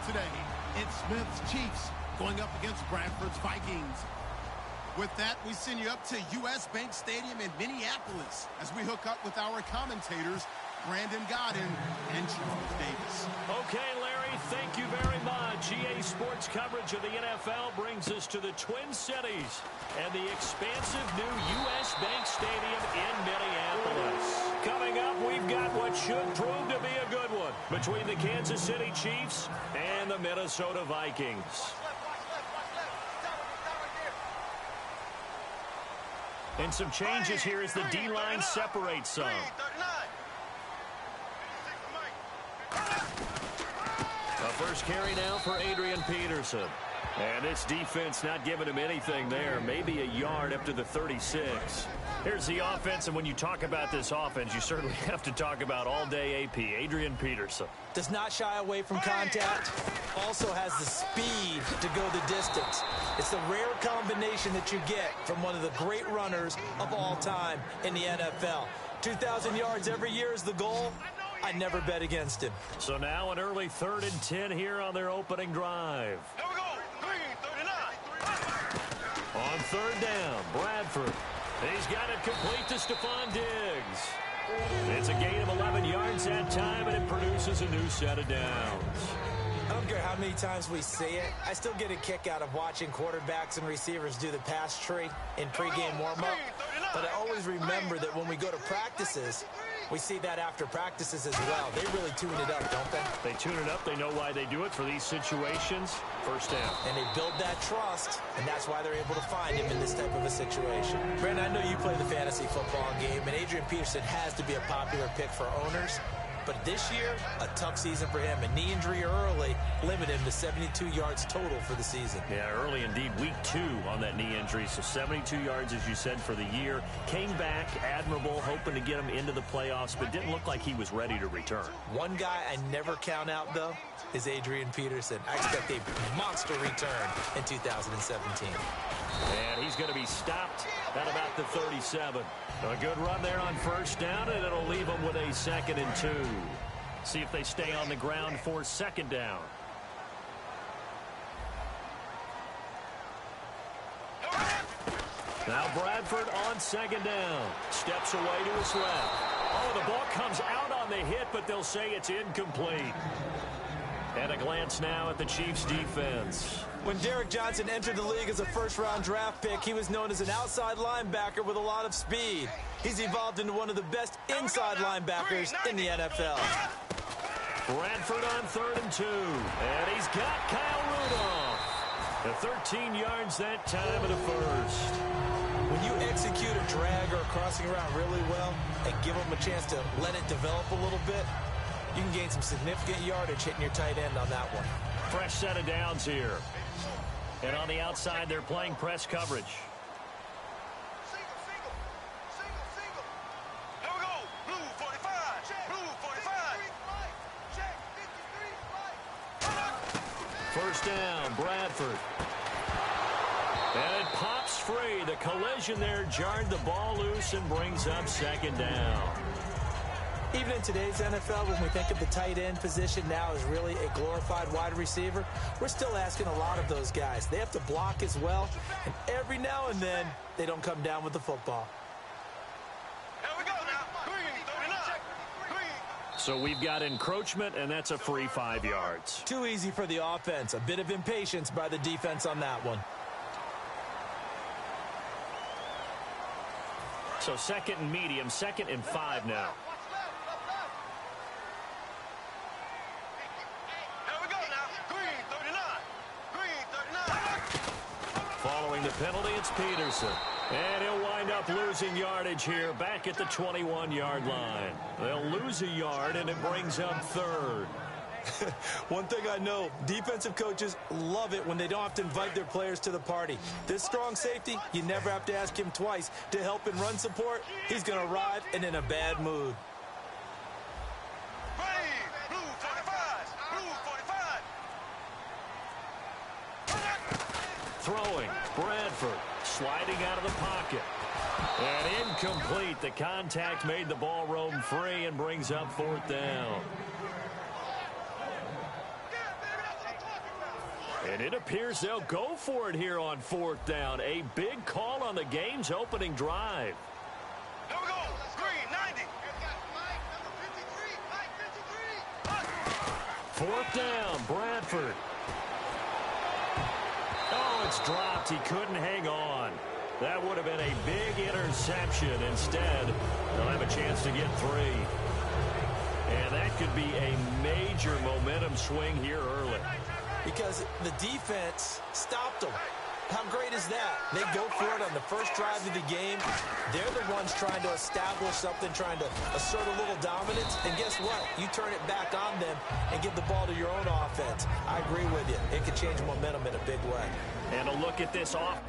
today. It's Smith's Chiefs going up against Bradford's Vikings. With that, we send you up to U.S. Bank Stadium in Minneapolis as we hook up with our commentators, Brandon Godden and Charles Davis. Okay, Larry, thank you very much. EA Sports coverage of the NFL brings us to the Twin Cities and the expansive new U.S. Bank Stadium in Minneapolis. Coming up, we've got what should prove to be a good one between the Kansas City Chiefs and the Minnesota Vikings. And some changes here as the D-line separates some. A first carry now for Adrian Peterson. And this defense not giving him anything there. Maybe a yard up to the 36. Here's the offense, and when you talk about this offense, you certainly have to talk about all-day AP, Adrian Peterson. Does not shy away from contact. Also has the speed to go the distance. It's the rare combination that you get from one of the great runners of all time in the NFL. 2,000 yards every year is the goal. I never bet against him. So now an early 3rd and 10 here on their opening drive. Here we go. 3-39. On 3rd down, Bradford. He's got it complete to Stephon Diggs. It's a gain of 11 yards that time, and it produces a new set of downs. I don't care how many times we see it. I still get a kick out of watching quarterbacks and receivers do the pass tree in pregame warm-up. But I always remember that when we go to practices, we see that after practices as well. They really tune it up, don't they? They tune it up. They know why they do it for these situations. First down. And they build that trust, and that's why they're able to find him in this type of a situation. Brandon, I know you play the fantasy football game, and Adrian Peterson has to be a popular pick for owners. But this year, a tough season for him. A knee injury early limited him to 72 yards total for the season. Yeah, early indeed. Week 2 on that knee injury. So 72 yards, as you said, for the year. Came back, admirable, hoping to get him into the playoffs, but didn't look like he was ready to return. One guy I never count out, though, is Adrian Peterson. I expect a monster return in 2017. And he's going to be stopped at about the 37. A good run there on first down, and it'll leave them with a 2nd and 2. See if they stay on the ground for 2nd down. Now Bradford on 2nd down. Steps away to his left. Oh, the ball comes out on the hit, but they'll say it's incomplete. And a glance now at the Chiefs' defense. When Derek Johnson entered the league as a first-round draft pick, he was known as an outside linebacker with a lot of speed. He's evolved into one of the best inside linebackers in the NFL. Bradford on 3rd and 2. And he's got Kyle Rudolph. The 13 yards that time of the first. When you execute a drag or a crossing route really well and give them a chance to let it develop a little bit, you can gain some significant yardage hitting your tight end on that one. Fresh set of downs here. And on the outside, they're playing press coverage. Single. Here we go. Blue 45. Blue 45. Check. 53. First down, Bradford. And it pops free. The collision there jarred the ball loose and brings up 2nd down. Even in today's NFL, when we think of the tight end position now as really a glorified wide receiver, we're still asking a lot of those guys. They have to block as well, and every now and then, they don't come down with the football. Here we go now. 39. So we've got encroachment, and that's a free 5 yards. Too easy for the offense. A bit of impatience by the defense on that one. So 2nd and medium, 2nd and 5 now. Following the penalty, it's Peterson. And he'll wind up losing yardage here back at the 21-yard line. They'll lose a yard, and it brings up 3rd. One thing I know, defensive coaches love it when they don't have to invite their players to the party. This strong safety, you never have to ask him twice to help in run support. He's going to arrive and in a bad mood. Blue 45. Blue 45. Throwing, Bradford sliding out of the pocket. And incomplete. The contact made the ball roam free and brings up 4th down. And it appears they'll go for it here on 4th down. A big call on the game's opening drive. Here we go. Green, 90. 4th down, Bradford. Oh, it's dropped. He couldn't hang on. That would have been a big interception. Instead, they'll have a chance to get 3. And that could be a major momentum swing here early. Because the defense stopped them. How great is that? They go for it on the first drive of the game. They're the ones trying to establish something, trying to assert a little dominance. And guess what? You turn it back on them and give the ball to your own offense. I agree with you. It could change momentum in a big way. And a look at this off.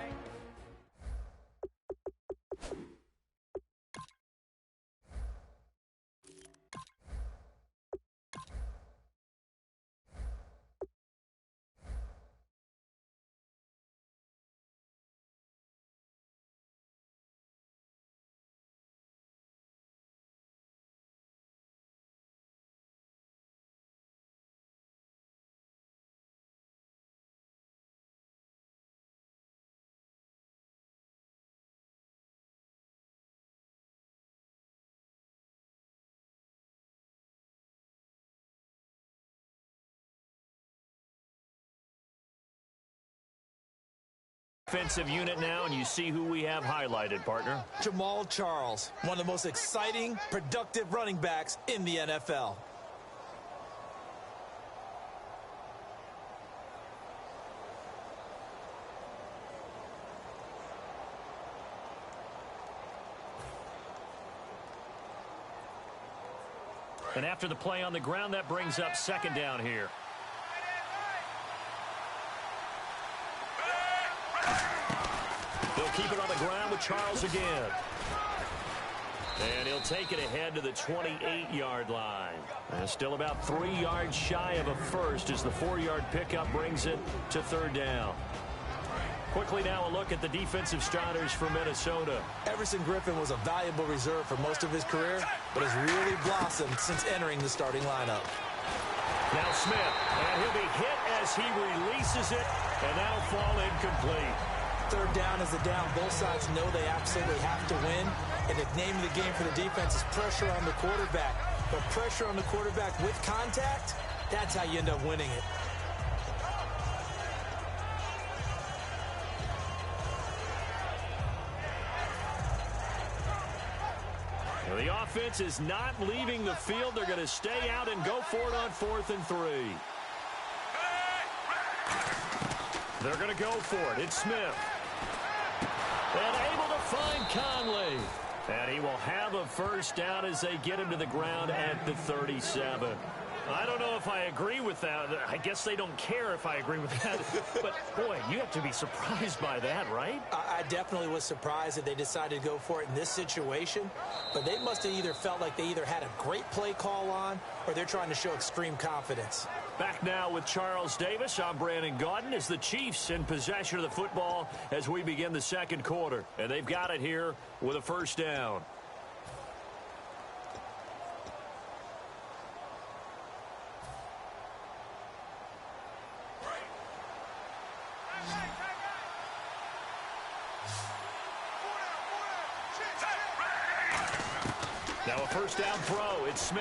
Offensive unit now, and you see who we have highlighted, partner. Jamal Charles, one of the most exciting, productive running backs in the NFL. And after the play on the ground, that brings up 2nd down here. They'll keep it on the ground with Charles again. And he'll take it ahead to the 28-yard line. And still about 3 yards shy of a first as the 4-yard pickup brings it to 3rd down. Quickly now a look at the defensive starters for Minnesota. Everson Griffin was a valuable reserve for most of his career, but has really blossomed since entering the starting lineup. Now Smith, and he'll be hit as he releases it, and that'll fall incomplete. 3rd down is the down. Both sides know they absolutely have to win. And the name of the game for the defense is pressure on the quarterback. But pressure on the quarterback with contact, that's how you end up winning it. Well, the offense is not leaving the field. They're going to stay out and go for it on 4th and 3. They're going to go for it. It's Smith. And able to find Conley. And he will have a first down as they get him to the ground at the 37. I don't know if I agree with that. I guess they don't care if I agree with that. But, boy, you have to be surprised by that, right? I definitely was surprised that they decided to go for it in this situation. But they must have either felt like they either had a great play call on or they're trying to show extreme confidence. Back now with Charles Davis. I'm Brandon Gaudin as the Chiefs in possession of the football as we begin the 2nd quarter. And they've got it here with a first down. Now a first down throw. It's Smith.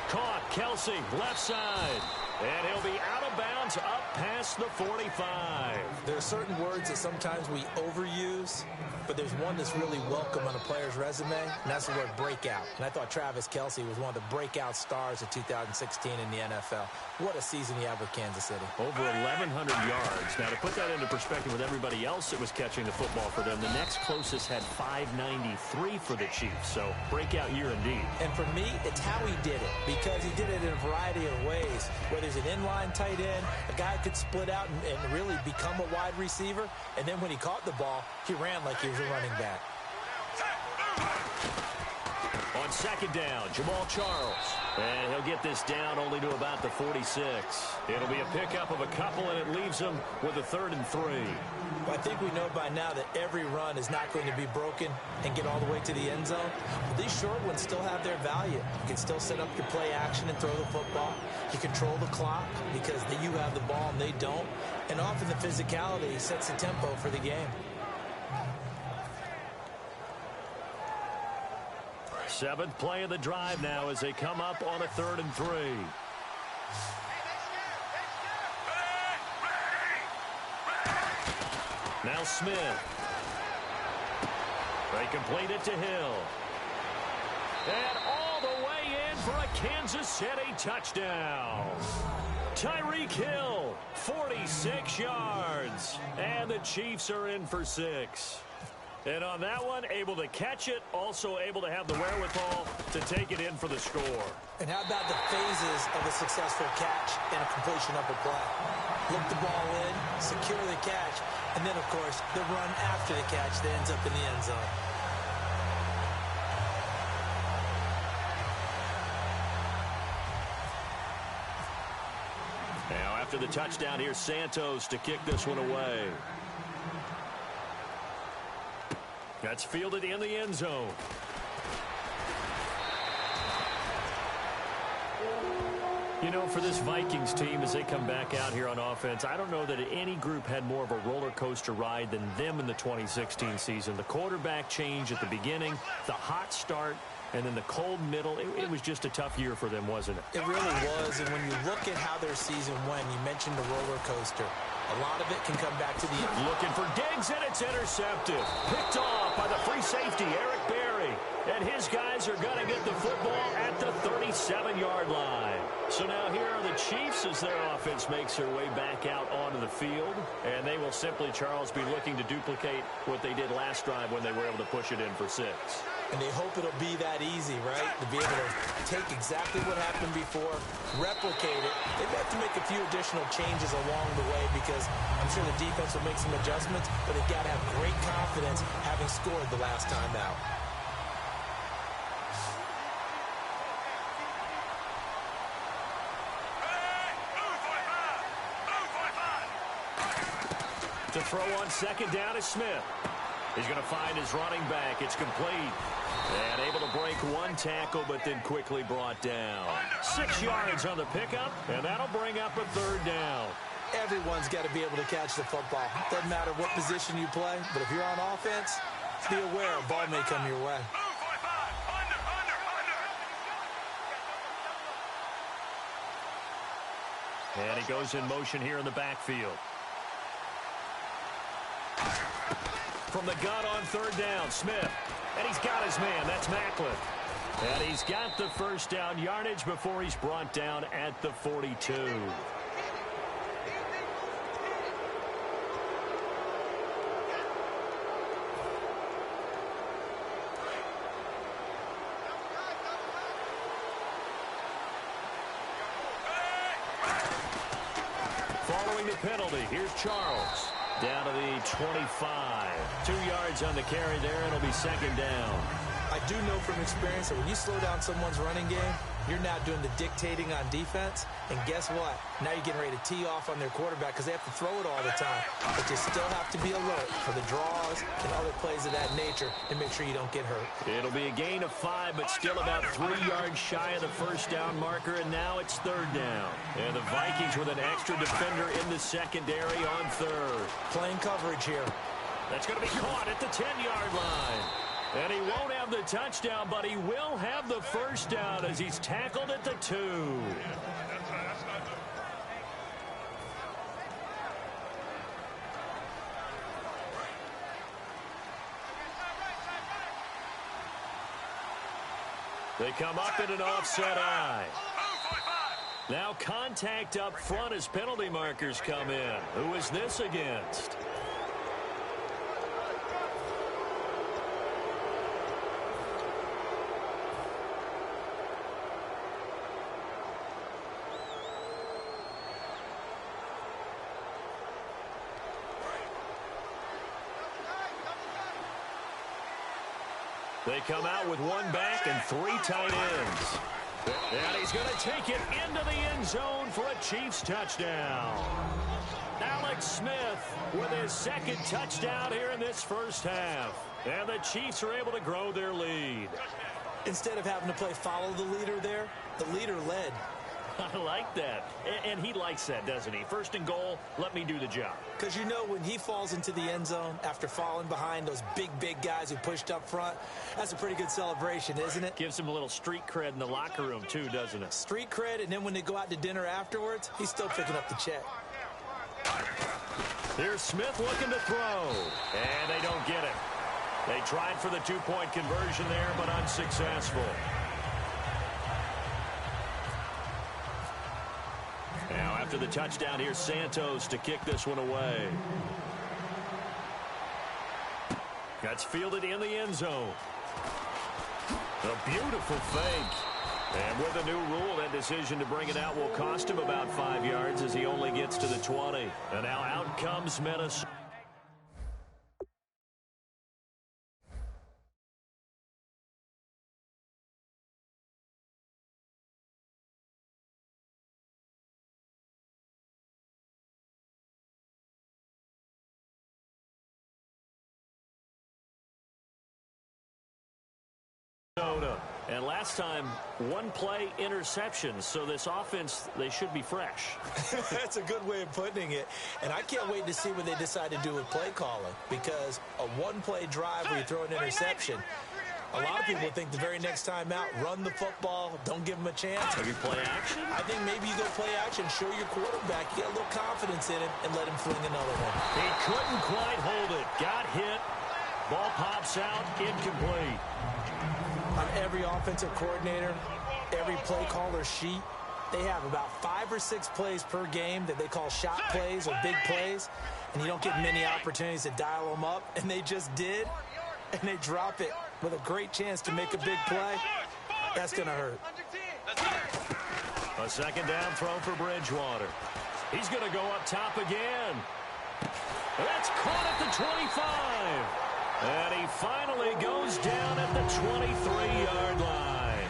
Caught. Kelsey, left side. And he'll be out of bounds up past the 45. There are certain words that sometimes we overuse, but there's one that's really welcome on a player's resume, and that's the word breakout. And I thought Travis Kelsey was one of the breakout stars of 2016 in the NFL. What a season he had with Kansas City. Over 1,100 yards. Now, to put that into perspective with everybody else that was catching the football for them, the next closest had 593 for the Chiefs. So, breakout year indeed. And for me, it's how he did it, because he did it in a variety of ways. Whether he's an inline tight end, a guy who could split out and really become a wide receiver, and then when he caught the ball, he ran like he was a running back. On second down, Jamal Charles. And he'll get this down only to about the 46. It'll be a pickup of a couple, and it leaves him with a 3rd and 3. Well, I think we know by now that every run is not going to be broken and get all the way to the end zone. But these short ones still have their value. You can still set up your play action and throw the football. You control the clock because you have the ball and they don't. And often the physicality sets the tempo for the game. 7th play of the drive now as they come up on a 3rd and 3. Now Smith. They complete it to Hill. And all the way in for a Kansas City touchdown. Tyreek Hill, 46 yards. And the Chiefs are in for 6. And on that one, able to catch it, also able to have the wherewithal to take it in for the score. And how about the phases of a successful catch and a completion of a play? Look the ball in, secure the catch, and then, of course, the run after the catch that ends up in the end zone. Now, after the touchdown, here's Santos to kick this one away. That's fielded in the end zone. You know, for this Vikings team, as they come back out here on offense, I don't know that any group had more of a roller coaster ride than them in the 2016 season. The quarterback change at the beginning, the hot start, and then the cold middle. It was just a tough year for them, wasn't it? It really was, and when you look at how their season went, you mentioned the roller coaster. A lot of it can come back to the end. Looking for Diggs, and it's intercepted. Picked off by the free safety, Eric Berry. And his guys are going to get the football at the 37-yard line. So now here are the Chiefs as their offense makes their way back out onto the field. And they will simply, Charles, be looking to duplicate what they did last drive when they were able to push it in for 6. And they hope it'll be that easy, right? To be able to take exactly what happened before, replicate it. They may have to make a few additional changes along the way because I'm sure the defense will make some adjustments, but they've got to have great confidence having scored the last time out. To throw on second down is Smith. He's going to find his running back. It's complete. And able to break one tackle, but then quickly brought down. 6 yards on the pickup, and that'll bring up a 3rd down. Everyone's got to be able to catch the football. Doesn't matter what position you play, but if you're on offense, be aware a ball may come your way. And he goes in motion here in the backfield. From the gun on 3rd down, Smith. And he's got his man. That's Macklin. And he's got the first down yardage before he's brought down at the 42. Following the penalty, here's Charles. Down to the 25. 2 yards on the carry there, and it'll be 2nd down. I do know from experience that when you slow down someone's running game, you're now doing the dictating on defense. And guess what? Now you're getting ready to tee off on their quarterback because they have to throw it all the time. But you still have to be alert for the draws and other plays of that nature and make sure you don't get hurt. It'll be a gain of 5, but still about 3 yards shy of the first down marker, and now it's 3rd down. And the Vikings with an extra defender in the secondary on 3rd. Playing coverage here. That's going to be caught at the 10-yard line. And he won't have the touchdown, but he will have the first down as he's tackled at the 2. They come up in an offset eye. Now contact up front as penalty markers come in. Who is this against? They come out with one back and 3 tight ends. And he's going to take it into the end zone for a Chiefs touchdown. Alex Smith with his second touchdown here in this first half. And the Chiefs are able to grow their lead. Instead of having to play follow the leader there, the leader led. I like that. And he likes that, doesn't he? First and goal, let me do the job. Because you know when he falls into the end zone after falling behind those big guys who pushed up front, that's a pretty good celebration, isn't it? Gives him a little street cred in the locker room, too, doesn't it? Street cred, and then when they go out to dinner afterwards, he's still picking up the check. Here's Smith looking to throw. And they don't get it. They tried for the 2-point conversion there, but unsuccessful. Now, after the touchdown, here's Santos to kick this one away. That's fielded in the end zone. A beautiful fake. And with a new rule, that decision to bring it out will cost him about 5 yards as he only gets to the 20. And now out comes Minnesota. And last time, 1-play interception. So this offense, they should be fresh. That's a good way of putting it. And I can't wait to see what they decide to do with play calling. Because a 1-play drive where you throw an interception, a lot of people think the very next time out, run the football, don't give them a chance. Maybe play action? I think maybe you go play action, show your quarterback, you get a little confidence in him, and let him fling another one. He couldn't quite hold it. Got hit. Ball pops out, incomplete. On every offensive coordinator, every play caller sheet, they have about 5 or 6 plays per game that they call shot plays or big plays, and you don't get many opportunities to dial them up, and they just did, and they drop it with a great chance to make a big play. That's going to hurt. A second down throw for Bridgewater. He's going to go up top again. That's caught at the 25. And he finally goes down at the 23-yard line.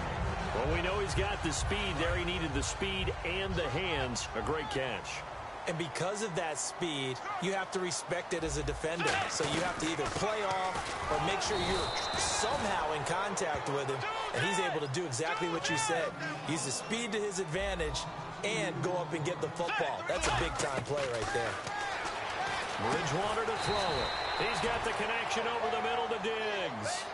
Well, we know he's got the speed there. He needed the speed and the hands. A great catch. And because of that speed, you have to respect it as a defender. So you have to either play off or make sure you're somehow in contact with him. And he's able to do exactly what you said. Use the speed to his advantage and go up and get the football. That's a big-time play right there. Bridgewater to throw it. He's got the connection over the middle to Diggs.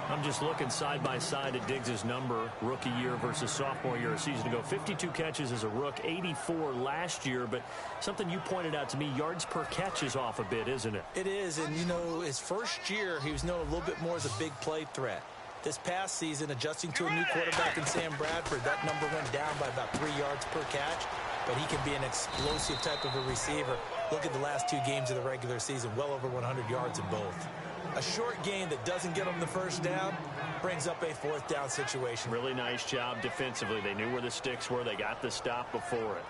I'm just looking side by side at Diggs' number, rookie year versus sophomore year a season ago. 52 catches as a rook, 84 last year. But something you pointed out to me, yards per catch is off a bit, isn't it? It is, and you know, his first year, he was known a little bit more as a big play threat. This past season, adjusting to a new quarterback in Sam Bradford, that number went down by about 3 yards per catch. But he can be an explosive type of a receiver. Look at the last 2 games of the regular season, well over 100 yards in both. A short game that doesn't get him the first down brings up a 4th down situation. Really nice job defensively. They knew where the sticks were. They got the stop before it.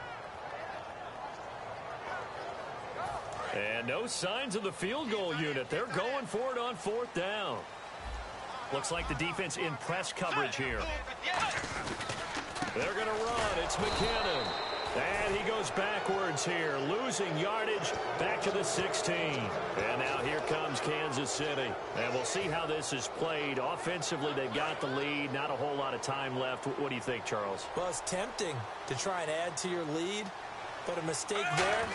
And no signs of the field goal unit. They're going for it on 4th down. Looks like the defense in press coverage here. They're going to run. It's McKinnon. And he goes backwards here, losing yardage back to the 16. And now here comes Kansas City. And we'll see how this is played. Offensively, they've got the lead. Not a whole lot of time left. What do you think, Charles? Well, it's tempting to try and add to your lead. But a mistake there,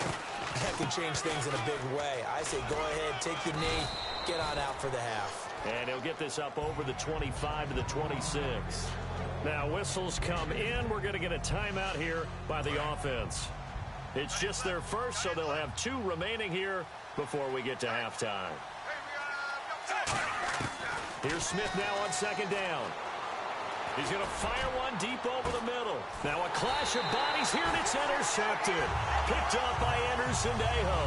that can change things in a big way. I say go ahead, take the knee, get on out for the half. And he'll get this up over the 25 to the 26. Now whistles come in. We're going to get a timeout here by the offense. It's just their first, so they'll have 2 remaining here before we get to halftime. Here's Smith now on second down. He's going to fire one deep over the middle. Now a clash of bodies here, and it's intercepted. Picked up by Anderson Dejo.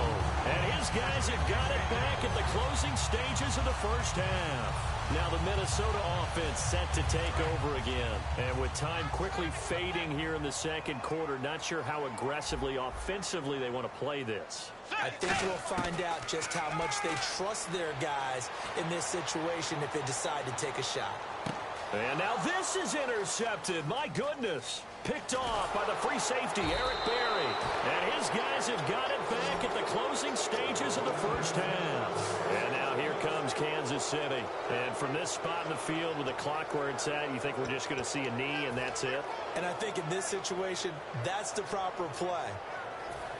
And his guys have got it back at the closing stages of the first half. Now the Minnesota offense set to take over again. And with time quickly fading here in the second quarter, not sure how aggressively, offensively they want to play this. I think we'll find out just how much they trust their guys in this situation if they decide to take a shot. And now this is intercepted. My goodness. Picked off by the free safety, Eric Berry. And his guys have got it back at the closing stages of the first half. And now here comes Kansas City. And from this spot in the field with the clock where it's at, you think we're just going to see a knee and that's it? And I think in this situation, that's the proper play.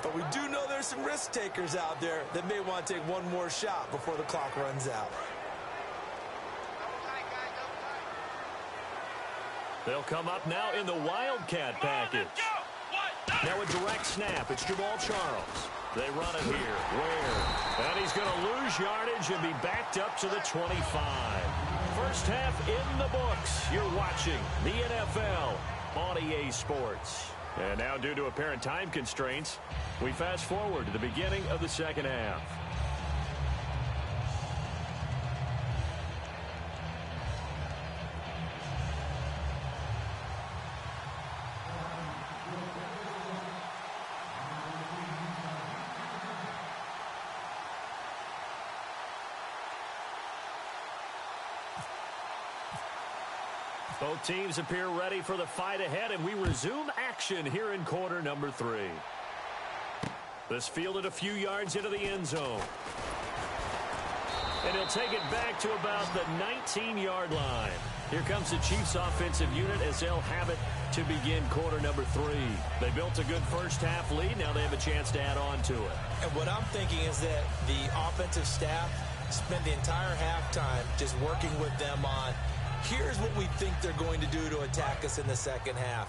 But we do know there's some risk takers out there that may want to take one more shot before the clock runs out. They'll come up now in the Wildcat package. Now a direct snap. It's Jamal Charles. They run it here. Ware. And he's going to lose yardage and be backed up to the 25. First half in the books. You're watching the NFL on EA Sports. And now due to apparent time constraints, we fast forward to the beginning of the second half. Both teams appear ready for the fight ahead, and we resume action here in quarter number 3. This fielded a few yards into the end zone. And he'll take it back to about the 19-yard line. Here comes the Chiefs offensive unit as they'll have it to begin quarter number 3. They built a good first half lead. Now they have a chance to add on to it. And what I'm thinking is that the offensive staff spent the entire halftime just working with them on here's what we think they're going to do to attack us in the second half.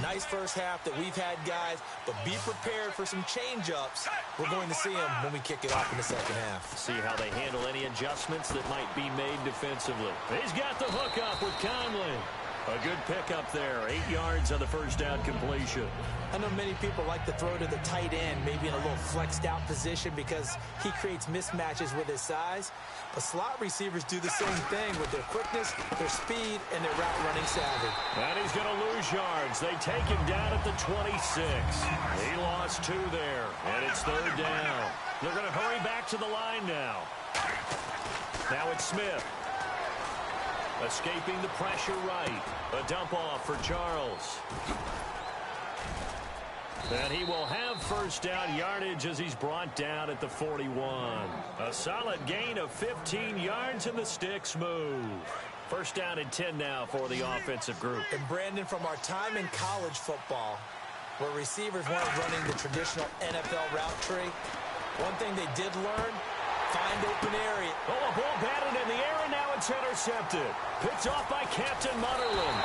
Nice first half that we've had, guys, but be prepared for some change-ups. We're going to see them when we kick it off in the second half. See how they handle any adjustments that might be made defensively. He's got the hook up with Conley. A good pickup there. 8 yards on the first down completion. I know many people like to throw to the tight end, maybe in a little flexed out position because he creates mismatches with his size. But slot receivers do the same thing with their quickness, their speed, and their route running savvy. And he's going to lose yards. They take him down at the 26. He lost 2 there, and it's third down. They're going to hurry back to the line now. Now it's Smith. Escaping the pressure right. A dump off for Charles. And he will have first down yardage as he's brought down at the 41. A solid gain of 15 yards and the sticks move. First down and 10 now for the offensive group. And Brandon, from our time in college football, where receivers weren't running the traditional NFL route tree, one thing they did learn, find open area. Oh, a ball batted in the air, and now it's intercepted. Picked off by Captain Mutterland.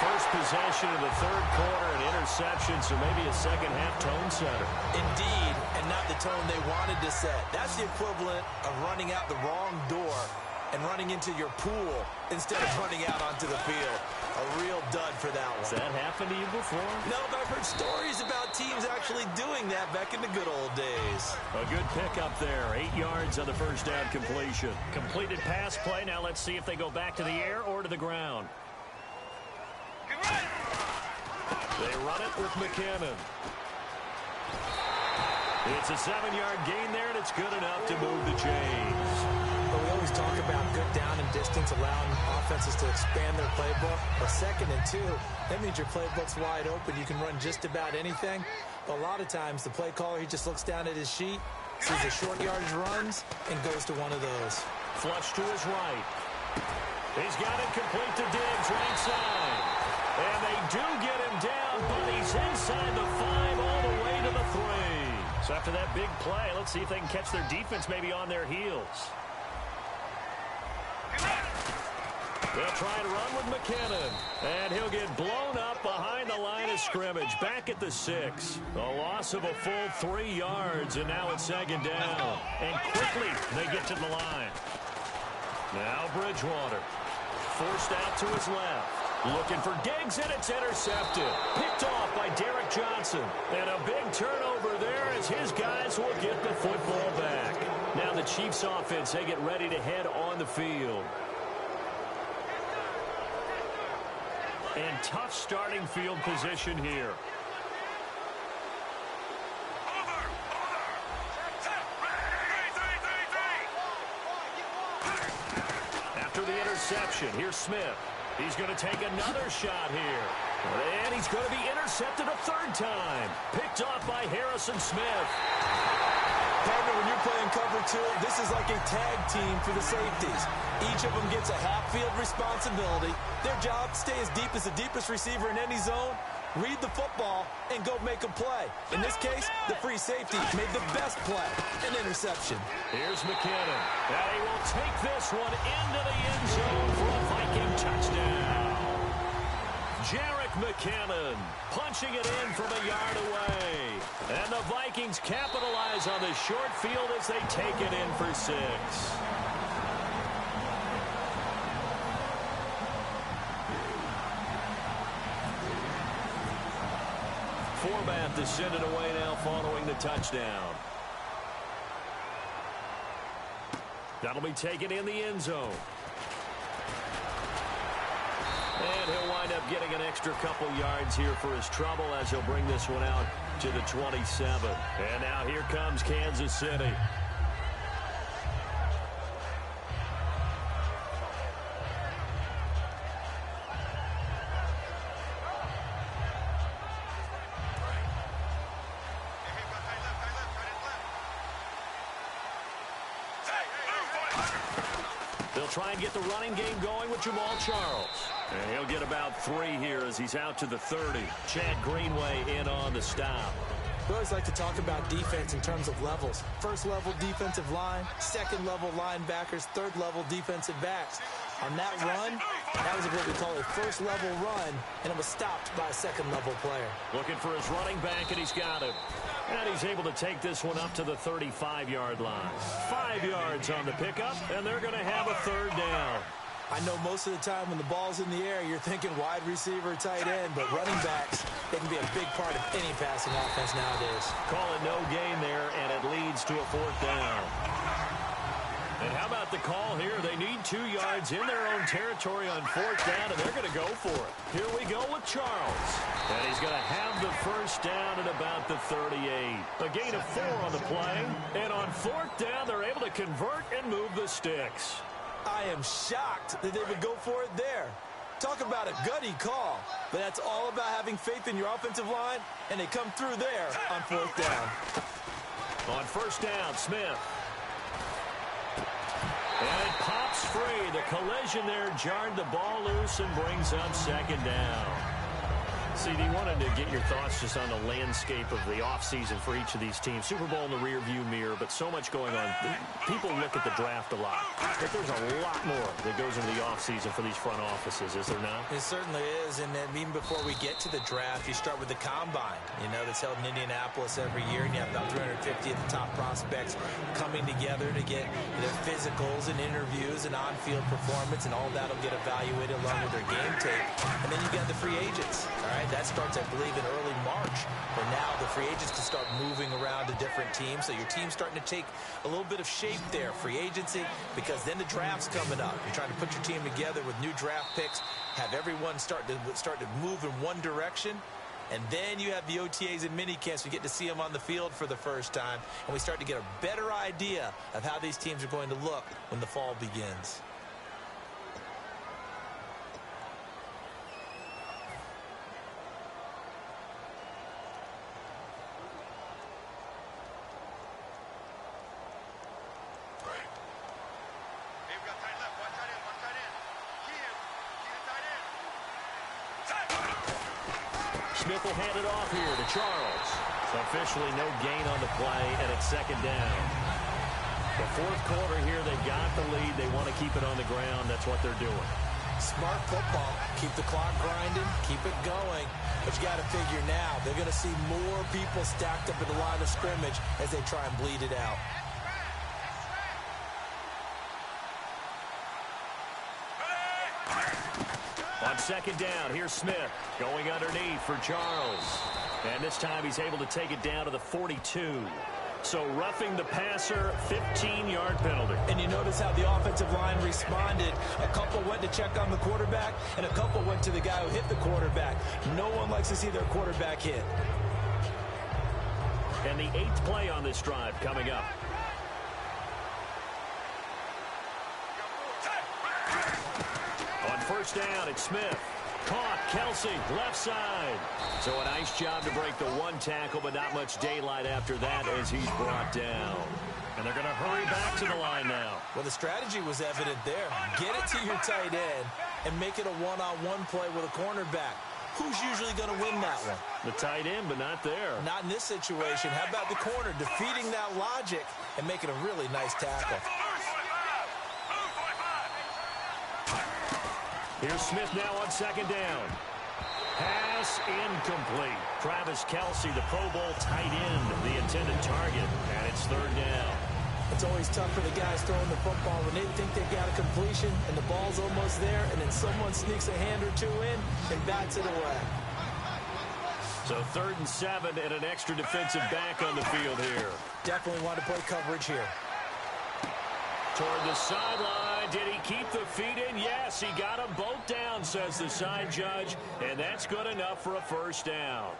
First possession of the third quarter, an interception, so maybe a second-half tone setter. Indeed, and not the tone they wanted to set. That's the equivalent of running out the wrong door and running into your pool instead of running out onto the field. A real dud for that one. Has that happened to you before? No, but I've heard stories about teams actually doing that back in the good old days. A good pickup there. 8 yards on the first down completion. Completed pass play. Now let's see if they go back to the air or to the ground. They run it with McKinnon. It's a 7-yard gain there, and it's good enough to move the chains. But we always talk about good down and distance, allowing offenses to expand their playbook. But 2nd and 2, that means your playbook's wide open. You can run just about anything. But a lot of times, the play caller, he just looks down at his sheet, sees the short yardage runs, and goes to one of those. Flush to his right. He's got it complete to Diggs, right side. And they do get him down, but he's inside the 5 all the way to the 3. So after that big play, let's see if they can catch their defense maybe on their heels. They'll try and run with McKinnon. And he'll get blown up behind the line of scrimmage. Back at the 6. A loss of a full 3 yards, and now it's 2nd down. And quickly they get to the line. Now Bridgewater. Forced out to his left. Looking for Diggs, and it's intercepted. Picked off by Derek Johnson. And a big turnover there as his guys will get the football back. Now the Chiefs offense, they get ready to head on the field. And tough starting field position here. After the interception, here's Smith. He's going to take another shot here. And he's going to be intercepted a third time. Picked off by Harrison Smith. Partner, when you're playing cover two, this is like a tag team for the safeties. Each of them gets a half-field responsibility. Their job, stay as deep as the deepest receiver in any zone, read the football, and go make a play. In this case, the free safety made the best play, an interception. Here's McKinnon. And he will take this one into the end zone for a Viking touchdown. Jerick McKinnon punching it in from a yard away. And the Vikings capitalize on the short field as they take it in for 6. Forbath to send it away now following the touchdown. That'll be taken in the end zone. And he'll wind up getting an extra couple yards here for his trouble as he'll bring this one out to the 27. And now here comes Kansas City. They'll try and get the running game going with Jamal Charles. And he'll get about 3 here as he's out to the 30. Chad Greenway in on the stop. We always like to talk about defense in terms of levels. First level defensive line, second level linebackers, third level defensive backs. On that run, that was what we call a first level run, and it was stopped by a second level player. Looking for his running back, and he's got it. And he's able to take this one up to the 35-yard line. 5 yards on the pickup, and they're going to have a third down. I know most of the time when the ball's in the air, you're thinking wide receiver, tight end, but running backs, they can be a big part of any passing offense nowadays. Call it no gain there, and it leads to a 4th down. And how about the call here? They need 2 yards in their own territory on 4th down, and they're going to go for it. Here we go with Charles. And he's going to have the first down at about the 38. A gain of 4 on the play. And on 4th down, they're able to convert and move the sticks. I am shocked that they would go for it there. Talk about a gutty call. But that's all about having faith in your offensive line, and they come through there on 4th down. On 1st down, Smith. And it pops free. The collision there jarred the ball loose and brings up 2nd down. CD, wanted to get your thoughts just on the landscape of the offseason for each of these teams. Super Bowl in the rearview mirror, but so much going on. People look at the draft a lot, but there's a lot more that goes into the offseason for these front offices, is there not? It certainly is, and then even before we get to the draft, you start with the combine, that's held in Indianapolis every year, and you have about 350 of the top prospects coming together to get their physicals and interviews and on-field performance, and all that will get evaluated along with their game tape. And then you got the free agents, all right? That starts, I believe, in early March, where now the free agents can start moving around to different teams. So your team's starting to take a little bit of shape there, free agency, because then the draft's coming up. You're trying to put your team together with new draft picks, have everyone start to move in one direction. And then you have the OTAs and mini camps. We get to see them on the field for the first time. And we start to get a better idea of how these teams are going to look when the fall begins. Smith will hand it off here to Charles. So officially no gain on the play, and it's 2nd down. The 4th quarter here, they've got the lead. They want to keep it on the ground. That's what they're doing. Smart football. Keep the clock grinding. Keep it going. But you got to figure now, they're going to see more people stacked up at the line of scrimmage as they try and bleed it out. On 2nd down, here's Smith going underneath for Charles. And this time he's able to take it down to the 42. So roughing the passer, 15-yard penalty. And you notice how the offensive line responded. A couple went to check on the quarterback, and a couple went to the guy who hit the quarterback. No one likes to see their quarterback hit. And the 8th play on this drive coming up. On first down, it's Smith. Caught, Kelsey, left side. So a nice job to break the one tackle, but not much daylight after that as he's brought down. And they're going to hurry back to the line now. Well, the strategy was evident there. Get it to your tight end and make it a one-on-one play with a cornerback. Who's usually going to win that one? The tight end, but not there. Not in this situation. How about the corner defeating that logic and making a really nice tackle? Here's Smith now on second down. Pass incomplete. Travis Kelsey, the Pro Bowl tight end, the intended target, and it's third down. It's always tough for the guys throwing the football when they think they've got a completion and the ball's almost there, and then someone sneaks a hand or two in and bats it away. So 3rd and 7 and an extra defensive back on the field here. Definitely want to play coverage here. Toward the sideline. Did he keep the feet in? Yes, he got them both down, says the side judge, and that's good enough for a first down.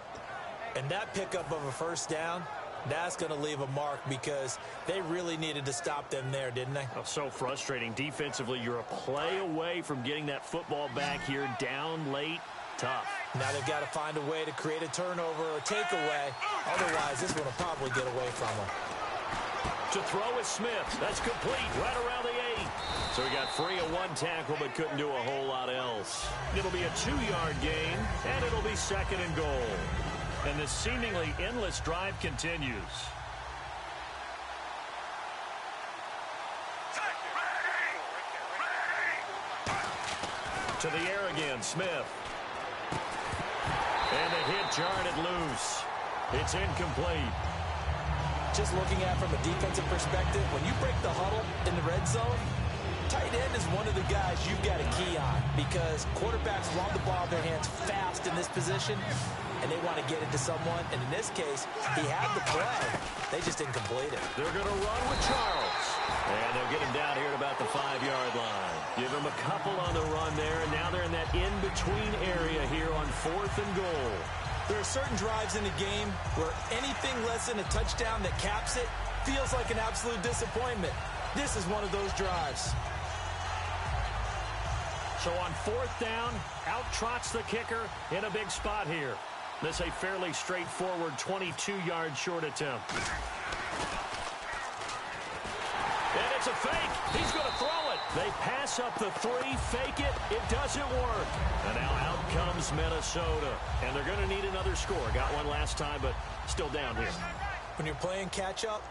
And that pickup of a first down, that's going to leave a mark because they really needed to stop them there, didn't they? Oh, so frustrating. Defensively, you're a play away from getting that football back here down late. Tough. Now they've got to find a way to create a turnover or takeaway. Otherwise, this one will probably get away from them. To throw is Smith. That's complete right around the 8. So he got free of one tackle but couldn't do a whole lot else. It'll be a 2-yard gain, and it'll be 2nd and goal. And this seemingly endless drive continues. To the air again, Smith. And the hit jarred it loose. It's incomplete. Just looking at from a defensive perspective, when you break the huddle in the red zone, tight end is one of the guys you've got a key on because quarterbacks want the ball in their hands fast in this position, and they want to get it to someone. And in this case, he had the play. They just didn't complete it. They're going to run with Charles. And they'll get him down here at about the 5-yard line. Give him a couple on the run there, and now they're in that in-between area here on 4th and goal. There are certain drives in the game where anything less than a touchdown that caps it feels like an absolute disappointment. This is one of those drives. So on 4th down, out trots the kicker in a big spot here. This a fairly straightforward 22-yard short attempt. And it's a fake. He's going to throw it. They pass up the 3, fake it. It doesn't work. And now out comes Minnesota. And they're going to need another score. Got one last time, but still down here. When you're playing catch-up,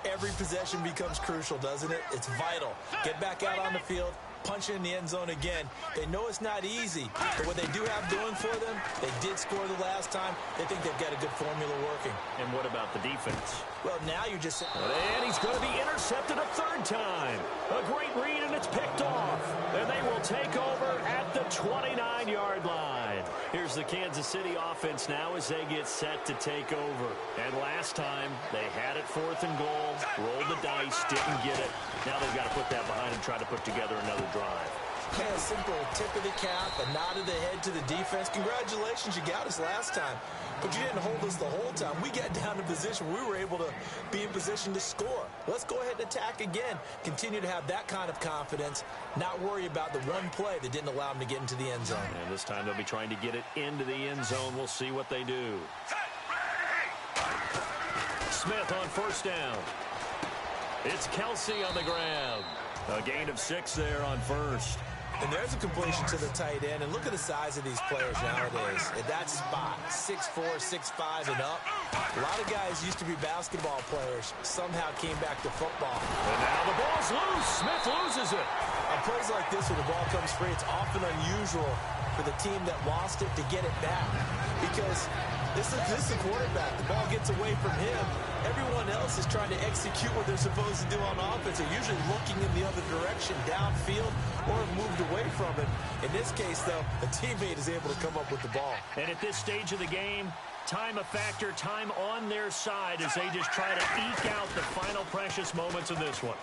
every possession becomes crucial, doesn't it? It's vital. Get back out on the field, punch it in the end zone again. They know it's not easy, but what they do have doing for them, they did score the last time. They think they've got a good formula working. And what about the defense? Well, now you're just... And he's going to be intercepted a 3rd time. A great read, and it's picked off. And they will take over at the 29-yard line. Here's the Kansas City offense now as they get set to take over. And last time, they had it 4th and goal, rolled the dice, didn't get it. Now they've got to put that behind and try to put together another drive. Yeah, a simple tip of the cap, a nod of the head to the defense. Congratulations, you got us last time. But you didn't hold us the whole time. We got down to position. We were able to be in position to score. Let's go ahead and attack again. Continue to have that kind of confidence. Not worry about the one play that didn't allow them to get into the end zone. And this time they'll be trying to get it into the end zone. We'll see what they do. Smith on first down. It's Kelsey on the ground. A gain of 6 there on first. And there's a completion to the tight end. And look at the size of these players nowadays. At that spot, 6'4", 6'5", and up. A lot of guys used to be basketball players. Somehow came back to football. And now the ball's loose. Smith loses it. On plays like this, when the ball comes free, it's often unusual for the team that lost it to get it back. Because this is the quarterback. The ball gets away from him. Everyone else is trying to execute what they're supposed to do on offense. They're usually looking in the other direction, downfield, or have moved away from it. In this case, though, a teammate is able to come up with the ball. And at this stage of the game, time a factor, time on their side as they just try to eke out the final precious moments of this one.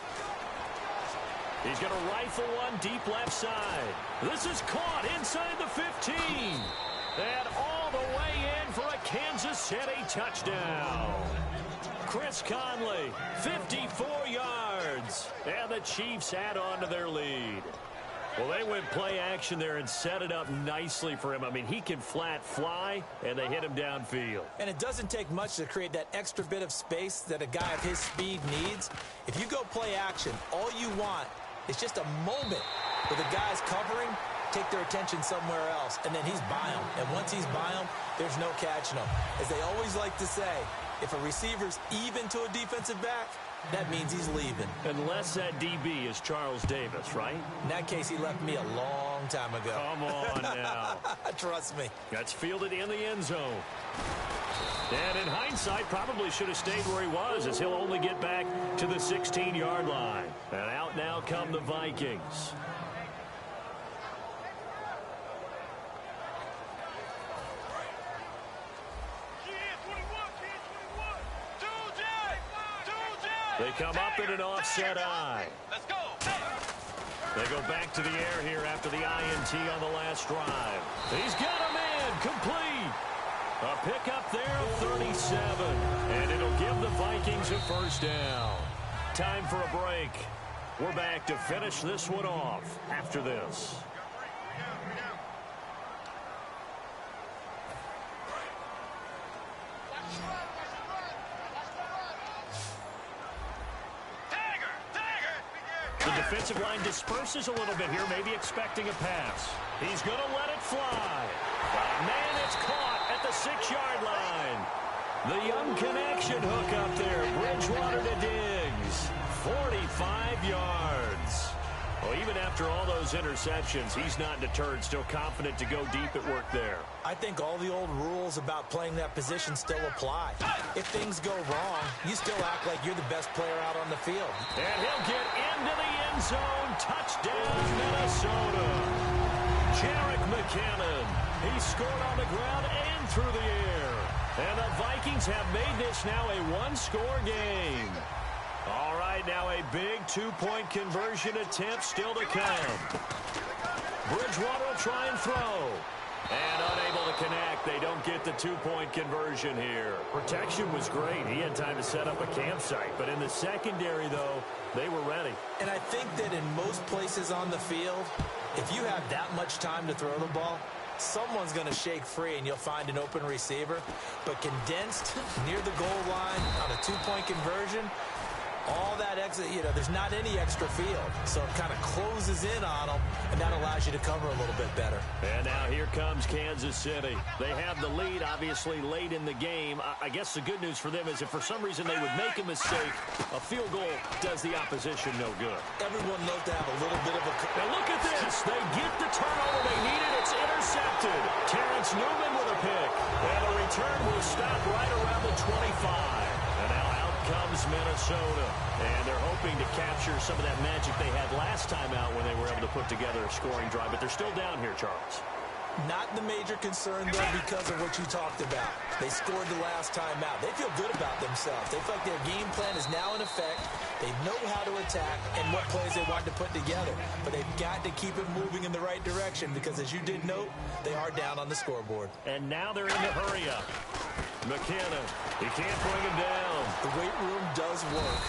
He's going to rifle one deep left side. This is caught inside the 15. And all the way in for a Kansas City touchdown. Chris Conley, 54 yards. And the Chiefs add on to their lead. Well, they went play action there and set it up nicely for him. I mean, he can flat fly, and they hit him downfield. And it doesn't take much to create that extra bit of space that a guy of his speed needs. If you go play action, all you want is just a moment where the guy's covering, take their attention somewhere else, and then he's by him. And once he's by him, there's no catching him. As they always like to say, if a receiver's even to a defensive back, that means he's leaving. Unless that DB is Charles Davis, right? In that case, he left me a long time ago. Come on now. Trust me. That's fielded in the end zone. And in hindsight, probably should have stayed where he was, as he'll only get back to the 16-yard line. And out now come the Vikings. They come up in an offset eye. Let's go. They go back to the air here after the INT on the last drive. He's got a man complete. A pickup there of 37. And it'll give the Vikings a first down. Time for a break. We're back to finish this one off after this. The defensive line disperses a little bit here, maybe expecting a pass. He's going to let it fly. But man, it's caught at the 6-yard line. The young connection hook up there. Bridgewater to Diggs. 45 yards. Well, even after all those interceptions, he's not deterred, still confident to go deep at work there. I think all the old rules about playing that position still apply. If things go wrong, you still act like you're the best player out on the field. And he'll get into the end zone. Touchdown, Minnesota. Jerick McKinnon. He scored on the ground and through the air. And the Vikings have made this now a one-score game. All right, now a big two-point conversion attempt still to come. Bridgewater will try and throw. And unable to connect. They don't get the two-point conversion here. Protection was great. He had time to set up a campsite. But in the secondary, though, they were ready. And I think that in most places on the field, if you have that much time to throw the ball, someone's going to shake free and you'll find an open receiver. But condensed near the goal line on a two-point conversion, all that extra, there's not any extra field. So it kind of closes in on them, and that allows you to cover a little bit better. And now here comes Kansas City. They have the lead, obviously, late in the game. I guess the good news for them is if for some reason they would make a mistake, a field goal does the opposition no good. Everyone loves to have a little bit of a... Now look at this. They get the turnover they needed. It's intercepted. Terrence Newman with a pick. And the return will stop right around the 25. And now out comes Minnesota. And they're hoping to capture some of that magic they had last time out when they were able to put together a scoring drive. But they're still down here, Charles. Not the major concern, though, because of what you talked about. They scored the last time out. They feel good about themselves. They feel like their game plan is now in effect. They know how to attack and what plays they want to put together. But they've got to keep it moving in the right direction because, as you did note, they are down on the scoreboard. And now they're in the hurry-up. McKinnon, he can't bring him down. The weight room does work.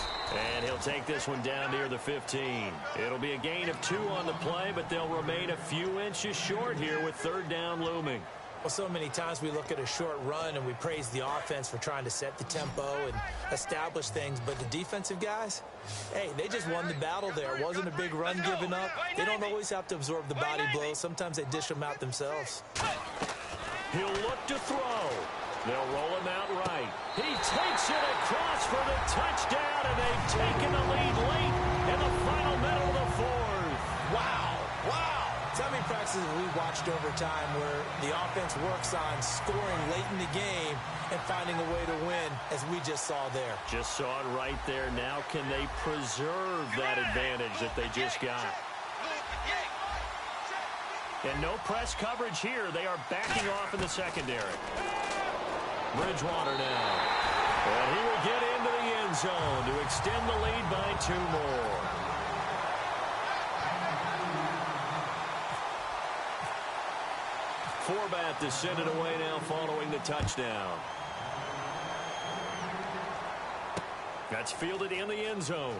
And he'll take this one down near the 15. It'll be a gain of 2 on the play, but they'll remain a few inches short here with third down looming. Well, so many times we look at a short run and we praise the offense for trying to set the tempo and establish things. But the defensive guys, hey, they just won the battle there. It wasn't a big run given up. They don't always have to absorb the body blows. Sometimes they dish them out themselves. He'll look to throw. They'll roll him out right. He takes it across for the touchdown, and they've taken the lead late in the final minute of the fourth. Wow. How many practices we watched over time where the offense works on scoring late in the game and finding a way to win, as we just saw there? Just saw it right there. Now can they preserve that advantage that they just got? And no press coverage here. They are backing off in the secondary. Bridgewater now. And he will get into the end zone to extend the lead by 2 more. Forbat to send it away now following the touchdown. That's fielded in the end zone.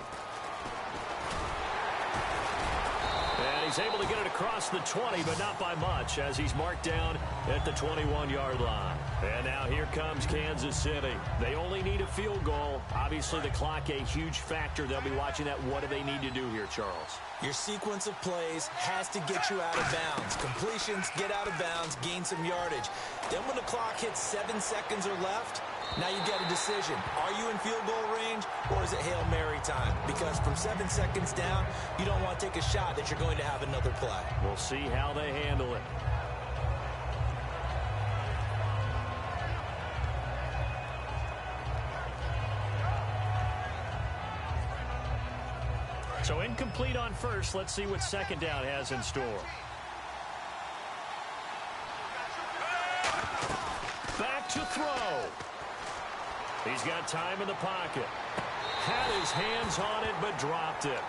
And he's able to get it across the 20, but not by much, as he's marked down at the 21-yard line. And now here comes Kansas City. They only need a field goal. Obviously, the clock a huge factor. They'll be watching that. What do they need to do here, Charles? Your sequence of plays has to get you out of bounds. Completions, get out of bounds, gain some yardage. Then when the clock hits 7 seconds or left, now you get a decision. Are you in field goal range, or is it Hail Mary time? Because from 7 seconds down, you don't want to take a shot that you're going to have another play. We'll see how they handle it. So incomplete on first. Let's see what second down has in store. Back to throw. He's got time in the pocket. Had his hands on it, but dropped it.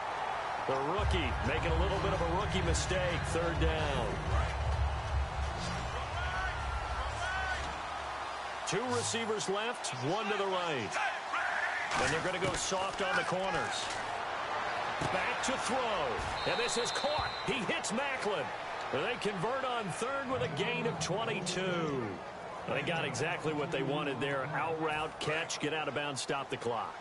The rookie making a little bit of a rookie mistake. 3rd down. 2 receivers left, 1 to the right. And they're going to go soft on the corners. Back to throw. And this is caught. He hits Macklin. They convert on 3rd with a gain of 22. They got exactly what they wanted there. Out route, catch, get out of bounds, stop the clock.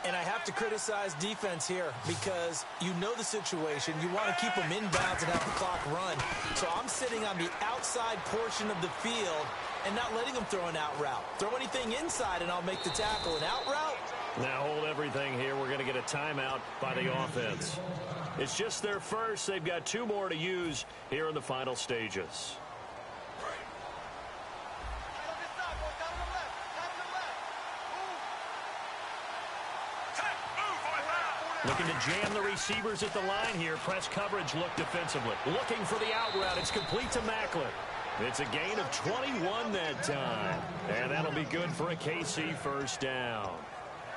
And I have to criticize defense here because you know the situation. You want to keep them in bounds and have the clock run. So I'm sitting on the outside portion of the field and not letting them throw an out route. Throw anything inside and I'll make the tackle. An out route? Now hold everything here. We're going to get a timeout by the offense. It's just their first. They've got 2 more to use here in the final stages. Looking to jam the receivers at the line here. Press coverage look defensively. Looking for the out route. It's complete to Macklin. It's a gain of 21 that time. And that'll be good for a KC first down.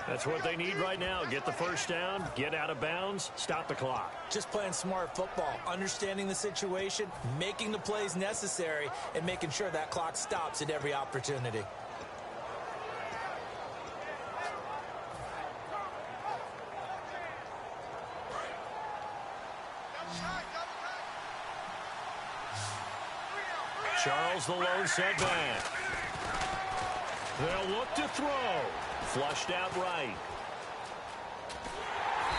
That's what they need right now. Get the first down, get out of bounds, stop the clock. Just playing smart football, understanding the situation, making the plays necessary, and making sure that clock stops at every opportunity. Charles the lone setback. They'll look to throw. Flushed out right.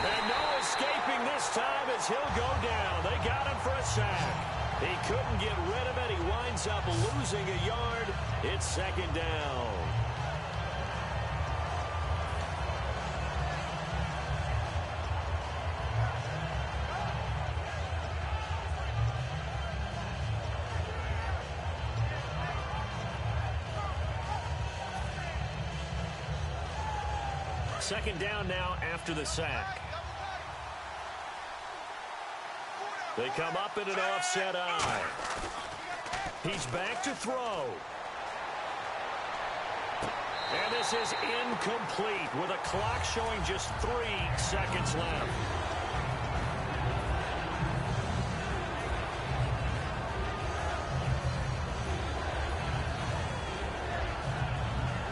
And no escaping this time as he'll go down. They got him for a sack. He couldn't get rid of it. He winds up losing a yard. It's 2nd down. Second down now after the sack. They come up in an offset eye. He's back to throw. And this is incomplete with a clock showing just 3 seconds left.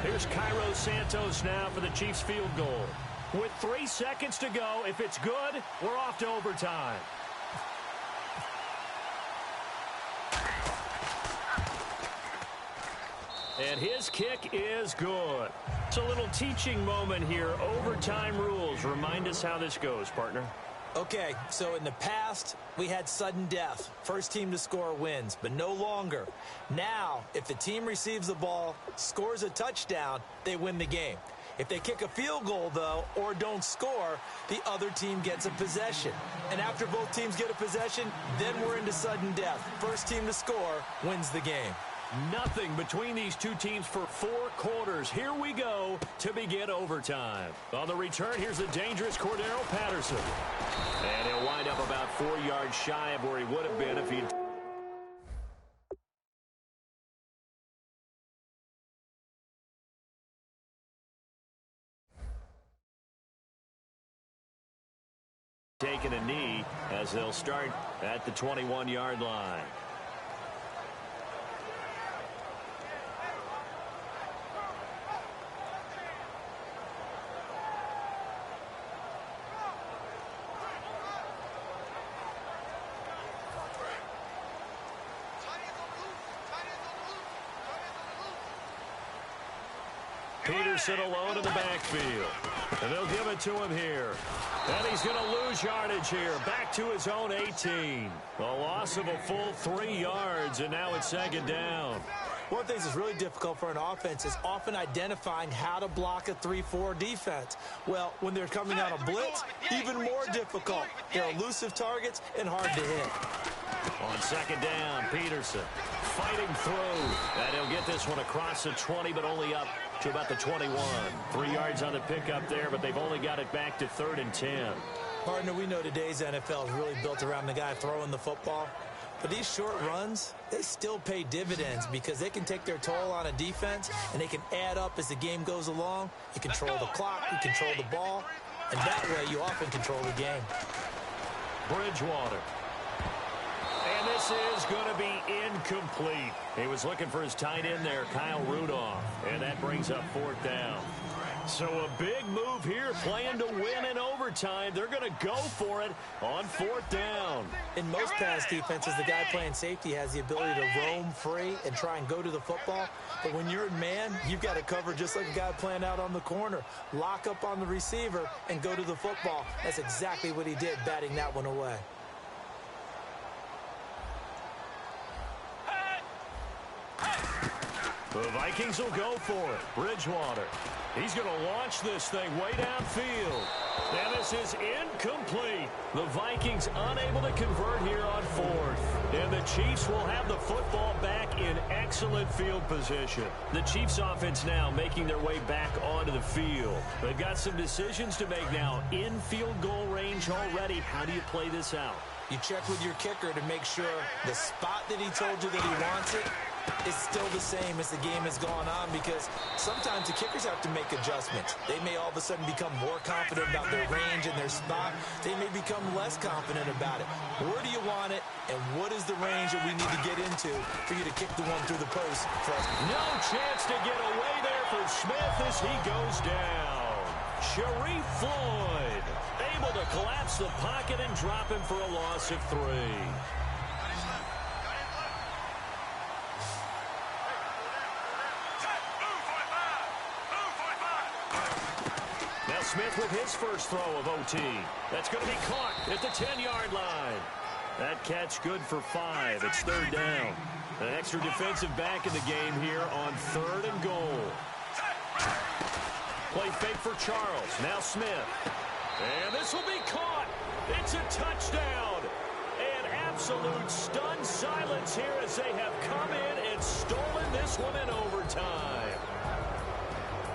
Here's Cairo Santos now for the Chiefs field goal. With 3 seconds to go, if it's good, we're off to overtime. And his kick is good. It's a little teaching moment here. Overtime rules. Remind us how this goes, partner. Okay, so in the past, we had sudden death. First team to score wins, but no longer. Now, if the team receives the ball, scores a touchdown, they win the game. If they kick a field goal, though, or don't score, the other team gets a possession. And after both teams get a possession, then we're into sudden death. First team to score wins the game. Nothing between these two teams for 4 quarters. Here we go to begin overtime. On the return, here's the dangerous Cordero Patterson. And he'll wind up about 4 yards shy of where he would have been if he'd taking a knee as they'll start at the 21-yard line. Peterson alone in the backfield. And they'll give it to him here. And he's going to lose yardage here. Back to his own 18. A loss of a full 3 yards, and now it's second down. One of the things that's really difficult for an offense is often identifying how to block a 3-4 defense. Well, when they're coming out of blitz, even more difficult. They're elusive targets and hard to hit. On second down, Peterson fighting through. And he'll get this one across the 20, but only up to about the 21. 3 yards on the pickup there, but they've only got it back to 3rd and 10. Partner, we know today's NFL is really built around the guy throwing the football. But these short runs, they still pay dividends because they can take their toll on a defense, and they can add up as the game goes along. You control the clock, you control the ball, and that way you often control the game. Bridgewater. And this is going to be incomplete. He was looking for his tight end there, Kyle Rudolph, and that brings up 4th down. So a big move here, playing to win in overtime. They're going to go for it on 4th down. In most pass defenses, the guy playing safety has the ability to roam free and try and go to the football. But when you're in man, you've got to cover just like a guy playing out on the corner. Lock up on the receiver and go to the football. That's exactly what he did, batting that one away. The Vikings will go for it. Bridgewater. He's going to launch this thing way downfield. And this is incomplete. The Vikings unable to convert here on 4th. And the Chiefs will have the football back in excellent field position. The Chiefs offense now making their way back onto the field. They've got some decisions to make now. In field goal range already. How do you play this out? You check with your kicker to make sure the spot that he told you that he wants it is still the same as the game has gone on, because sometimes the kickers have to make adjustments. They may all of a sudden become more confident about their range and their spot. They may become less confident about it. Where do you want it, and what is the range that we need to get into for you to kick the one through the post? No chance to get away there for Smith as he goes down. Sharif Floyd able to collapse the pocket and drop him for a loss of 3. Smith with his first throw of OT. That's going to be caught at the 10-yard line. That catch good for 5. It's 3rd down. An extra defensive back in the game here on 3rd and goal. Play fake for Charles. Now Smith. And this will be caught. It's a touchdown. And absolute stunned silence here as they have come in and stolen this one in overtime.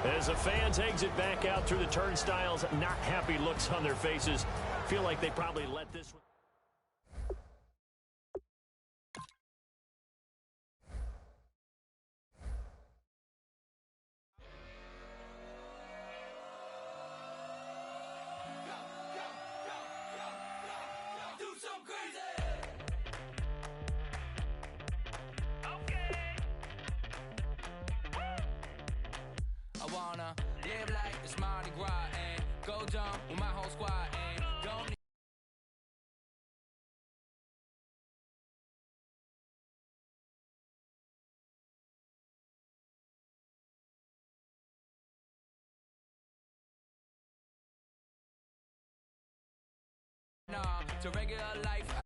As the fans exit back out through the turnstiles, not happy looks on their faces. Feel like they probably let this one. I wanna live like it's Mardi Gras and go jump with my whole squad and don't need to regular life.